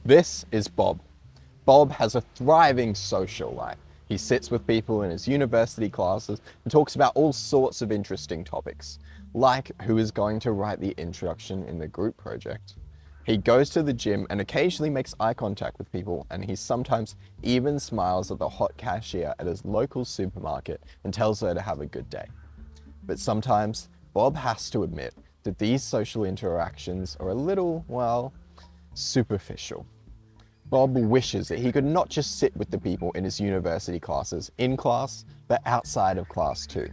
This is Bob. Bob has a thriving social life. He sits with people in his university classes and talks about all sorts of interesting topics, like who is going to write the introduction in the group project. He goes to the gym and occasionally makes eye contact with people, and he sometimes even smiles at the hot cashier at his local supermarket and tells her to have a good day. But sometimes Bob has to admit that these social interactions are a little, well, superficial. Bob wishes that he could not just sit with the people in his university classes in class, but outside of class too.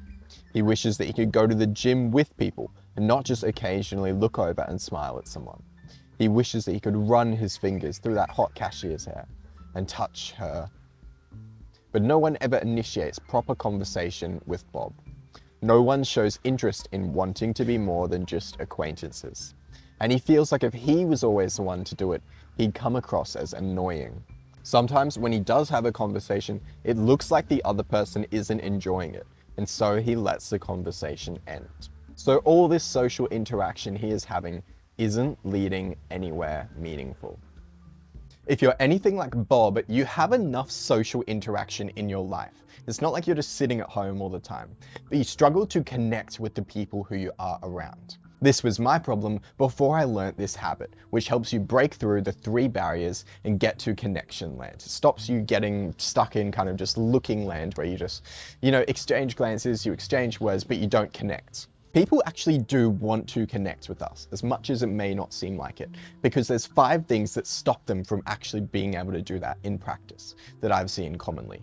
He wishes that he could go to the gym with people and not just occasionally look over and smile at someone. He wishes that he could run his fingers through that hot cashier's hair and touch her. But no one ever initiates proper conversation with Bob. No one shows interest in wanting to be more than just acquaintances. And he feels like if he was always the one to do it, he'd come across as annoying. Sometimes when he does have a conversation, it looks like the other person isn't enjoying it, and so he lets the conversation end. So all this social interaction he is having isn't leading anywhere meaningful. If you're anything like Bob, you have enough social interaction in your life. It's not like you're just sitting at home all the time, but you struggle to connect with the people who you are around. This was my problem before I learnt this habit, which helps you break through the 3 barriers and get to connection land. It stops you getting stuck in kind of just looking land where you just, exchange glances, you exchange words, but you don't connect. People actually do want to connect with us, as much as it may not seem like it, because there's 5 things that stop them from actually being able to do that in practice that I've seen commonly.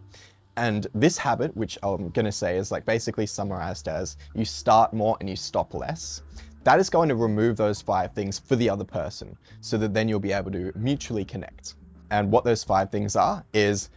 And this habit, which I'm gonna say is like basically summarized as you start more and you stop less, that is going to remove those 5 things for the other person so that then you'll be able to mutually connect. And what those 5 things are is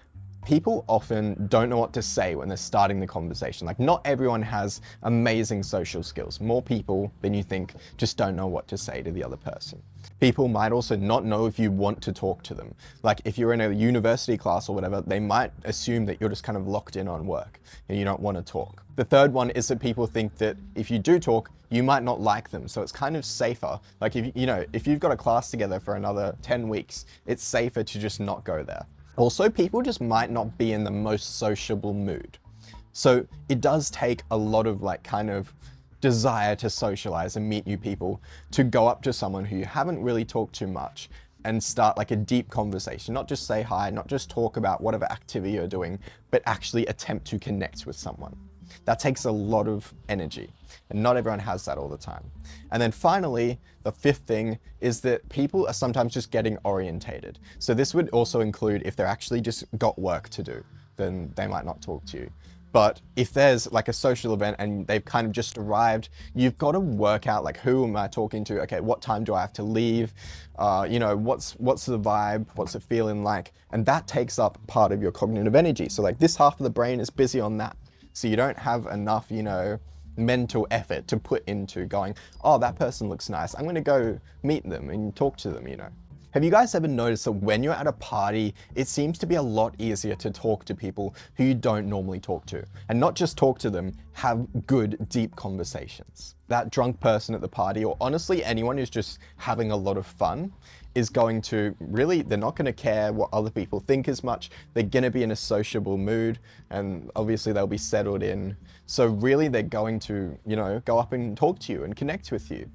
people often don't know what to say when they're starting the conversation. Like, not everyone has amazing social skills. More people than you think just don't know what to say to the other person. People might also not know if you want to talk to them. Like, if you're in a university class or whatever, they might assume that you're just kind of locked in on work and you don't want to talk. The third one is that people think that if you do talk, you might not like them. So it's kind of safer. Like, if you've got a class together for another 10 weeks, it's safer to just not go there. Also, people just might not be in the most sociable mood. So it does take a lot of kind of desire to socialize and meet new people to go up to someone who you haven't really talked to much and start like a deep conversation. Not just say hi, not just talk about whatever activity you're doing, but actually attempt to connect with someone. That takes a lot of energy, and not everyone has that all the time. And then finally, the 5th thing is that people are sometimes just getting orientated. So this would also include if they're actually just got work to do, then they might not talk to you. But if there's like a social event and they've kind of just arrived, you've got to work out like, who am I talking to? Okay, what time do I have to leave? What's the vibe? What's it feeling like? And that takes up part of your cognitive energy. So like this half of the brain is busy on that. So you don't have enough, mental effort to put into going, oh, that person looks nice, I'm gonna go meet them and talk to them. Have you guys ever noticed that when you're at a party, it seems to be a lot easier to talk to people who you don't normally talk to? And not just talk to them, have good, deep conversations. That drunk person at the party, or honestly anyone who's just having a lot of fun, is going to they're not going to care what other people think as much. They're going to be in a sociable mood, and obviously they'll be settled in. So really they're going to, go up and talk to you and connect with you.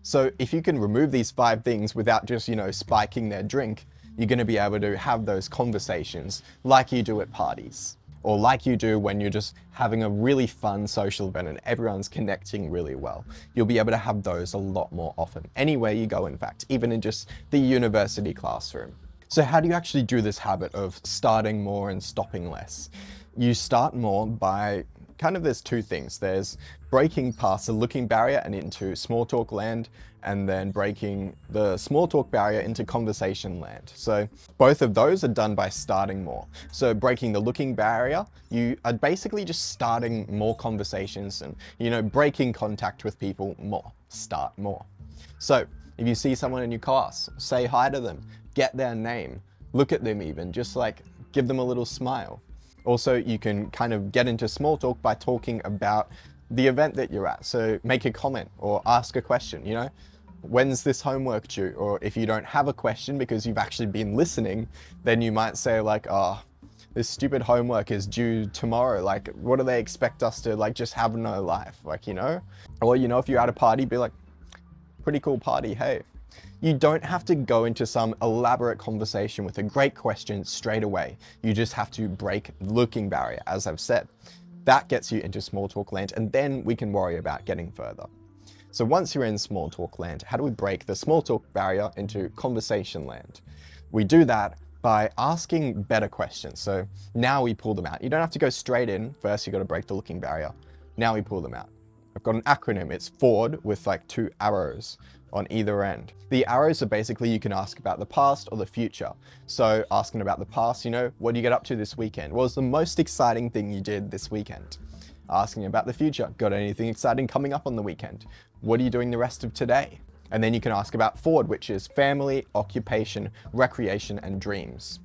So if you can remove these 5 things without just, spiking their drink, you're going to be able to have those conversations like you do at parties, or like you do when you're just having a really fun social event and everyone's connecting really well. You'll be able to have those a lot more often, anywhere you go, in fact, even in just the university classroom. So how do you actually do this habit of starting more and stopping less? You start more by there's 2 things. There's breaking past the looking barrier and into small talk land, and then breaking the small talk barrier into conversation land. So both of those are done by starting more. So breaking the looking barrier, you are basically just starting more conversations and, breaking contact with people more. Start more. So if you see someone in your class, say hi to them, get their name, look at them even, just like give them a little smile. Also, you can kind of get into small talk by talking about the event that you're at. So make a comment or ask a question, when's this homework due? Or if you don't have a question because you've actually been listening, then you might say like, oh, this stupid homework is due tomorrow. Like, what do they expect us to like just have no life? Like, you know? Or, you know, if you're at a party, be like, pretty cool party, hey. You don't have to go into some elaborate conversation with a great question straight away. You just have to break the looking barrier, as I've said. That gets you into small talk land, and then we can worry about getting further. So once you're in small talk land, how do we break the small talk barrier into conversation land? We do that by asking better questions. So now we pull them out. You don't have to go straight in. First, you got to break the looking barrier. Now we pull them out. I've got an acronym. It's FORD with like 2 arrows on either end. The arrows are basically you can ask about the past or the future. So asking about the past, you know, what do you get up to this weekend? What was the most exciting thing you did this weekend? Asking about the future, got anything exciting coming up on the weekend? What are you doing the rest of today? And then you can ask about FORD, which is family, occupation, recreation, and dreams.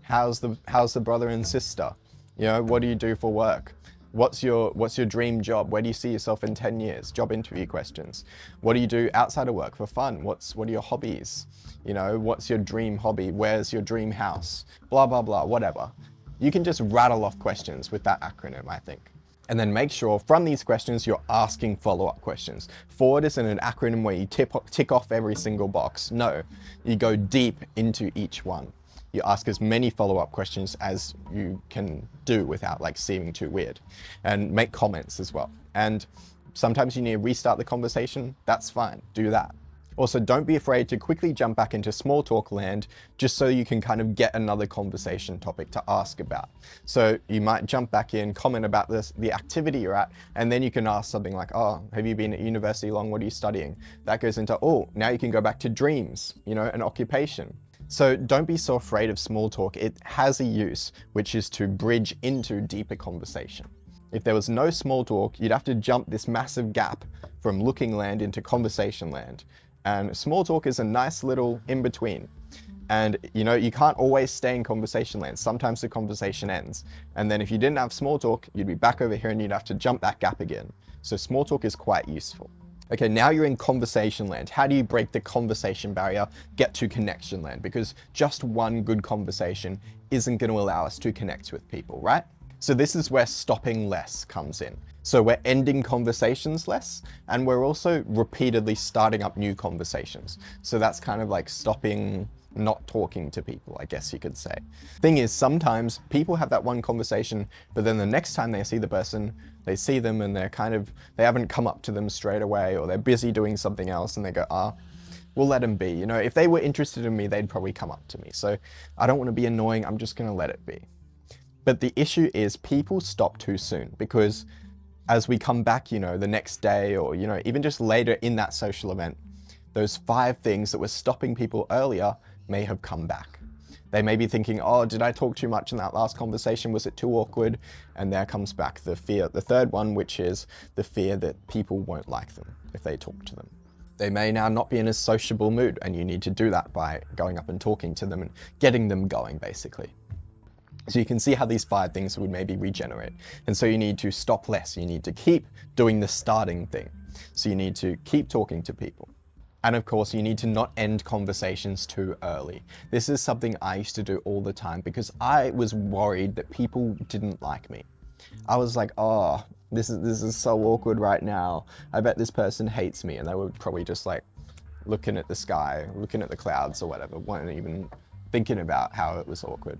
How's the brother and sister? You know, what do you do for work? What's your dream job? Where do you see yourself in 10 years? Job interview questions. What do you do outside of work for fun? What are your hobbies? You know, what's your dream hobby? Where's your dream house? Blah, blah, blah, whatever. You can just rattle off questions with that acronym, I think. And then make sure from these questions, you're asking follow-up questions. FORD isn't an acronym where you tick off every single box. No, you go deep into each one. You ask as many follow-up questions as you can do without like seeming too weird, and make comments as well. And sometimes you need to restart the conversation. That's fine, do that. Also, don't be afraid to quickly jump back into small talk land just so you can kind of get another conversation topic to ask about. So you might jump back in, comment about the activity you're at, and then you can ask something like, oh, have you been at university long? What are you studying? That goes into, oh, now you can go back to dreams, you know, an occupation. So don't be so afraid of small talk. It has a use, which is to bridge into deeper conversation. If there was no small talk, you'd have to jump this massive gap from looking land into conversation land. And small talk is a nice little in-between. And you know, you can't always stay in conversation land. Sometimes the conversation ends. And then if you didn't have small talk, you'd be back over here and you'd have to jump that gap again. So small talk is quite useful. Okay, now you're in conversation land. How do you break the conversation barrier, get to connection land? Because just one good conversation isn't going to allow us to connect with people, right? So this is where stopping less comes in. So we're ending conversations less, and we're also repeatedly starting up new conversations. So that's kind of like stopping not talking to people, I guess you could say. Thing is, sometimes people have that one conversation, but then the next time they see the person, they see them and they haven't come up to them straight away, or they're busy doing something else, and they go, we'll let them be. You know, if they were interested in me, they'd probably come up to me. So I don't want to be annoying. I'm just going to let it be. But the issue is people stop too soon, because as we come back, you know, the next day, or, you know, even just later in that social event, those 5 things that were stopping people earlier may have come back. They may be thinking, oh, did I talk too much in that last conversation? Was it too awkward? And there comes back the fear, the third one, which is the fear that people won't like them if they talk to them. They may now not be in a sociable mood, and you need to do that by going up and talking to them and getting them going, basically. So you can see how these 5 things would maybe regenerate. And so you need to stop less. You need to keep doing the starting thing. So you need to keep talking to people. And of course, you need to not end conversations too early. This is something I used to do all the time because I was worried that people didn't like me. I was like, oh, this is so awkward right now. I bet this person hates me. And they were probably just like looking at the sky, looking at the clouds or whatever, weren't even thinking about how it was awkward.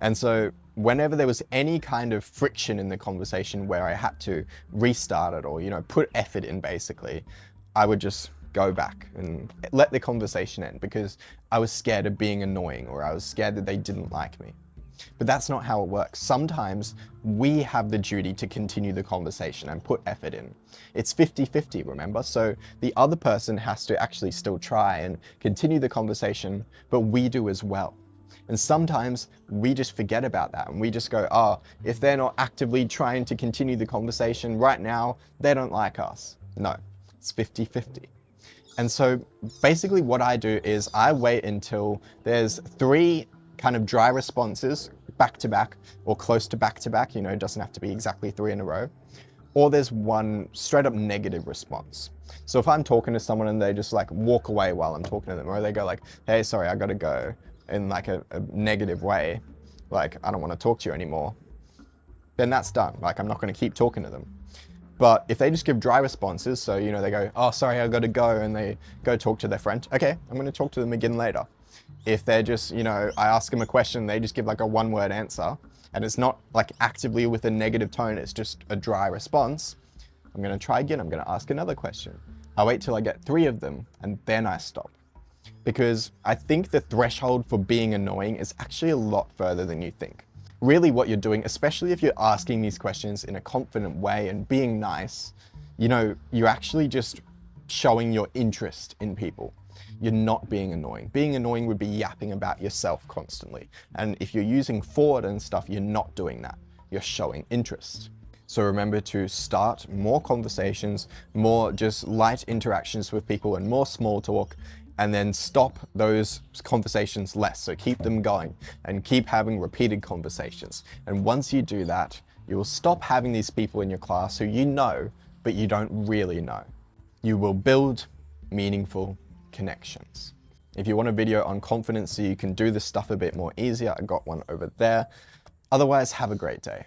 And so whenever there was any kind of friction in the conversation where I had to restart it or, you know, put effort in, basically, I would just go back and let the conversation end because I was scared of being annoying, or I was scared that they didn't like me. But that's not how it works. Sometimes we have the duty to continue the conversation and put effort in. It's 50-50, remember? So the other person has to actually still try and continue the conversation, but we do as well. And sometimes we just forget about that and we just go, oh, if they're not actively trying to continue the conversation right now, they don't like us. No, it's 50-50. And so basically what I do is I wait until there's 3 kind of dry responses back to back or close to back, you know, it doesn't have to be exactly 3 in a row. or there's one straight up negative response. So if I'm talking to someone and they just like walk away while I'm talking to them, or they go like, hey, sorry, I gotta go, in like a negative way, like, I don't want to talk to you anymore, then that's done. Like, I'm not going to keep talking to them. But if they just give dry responses, so, you know, they go, oh, sorry, I got to go, and they go talk to their friend, okay, I'm going to talk to them again later. If they're just, you know, I ask them a question, they just give like a one-word answer, and it's not like actively with a negative tone, it's just a dry response, I'm going to try again, I'm going to ask another question. I wait till I get 3 of them, and then I stop. Because I think the threshold for being annoying is actually a lot further than you think. Really what you're doing, especially if you're asking these questions in a confident way and being nice, you know, you're actually just showing your interest in people. You're not being annoying. Being annoying would be yapping about yourself constantly. And if you're using forward and stuff, you're not doing that. You're showing interest. So remember to start more conversations, more just light interactions with people and more small talk, and then stop those conversations less. So keep them going and keep having repeated conversations. And once you do that, you will stop having these people in your class who you know, but you don't really know. You will build meaningful connections. If you want a video on confidence so you can do this stuff a bit more easier, I got one over there. Otherwise, have a great day.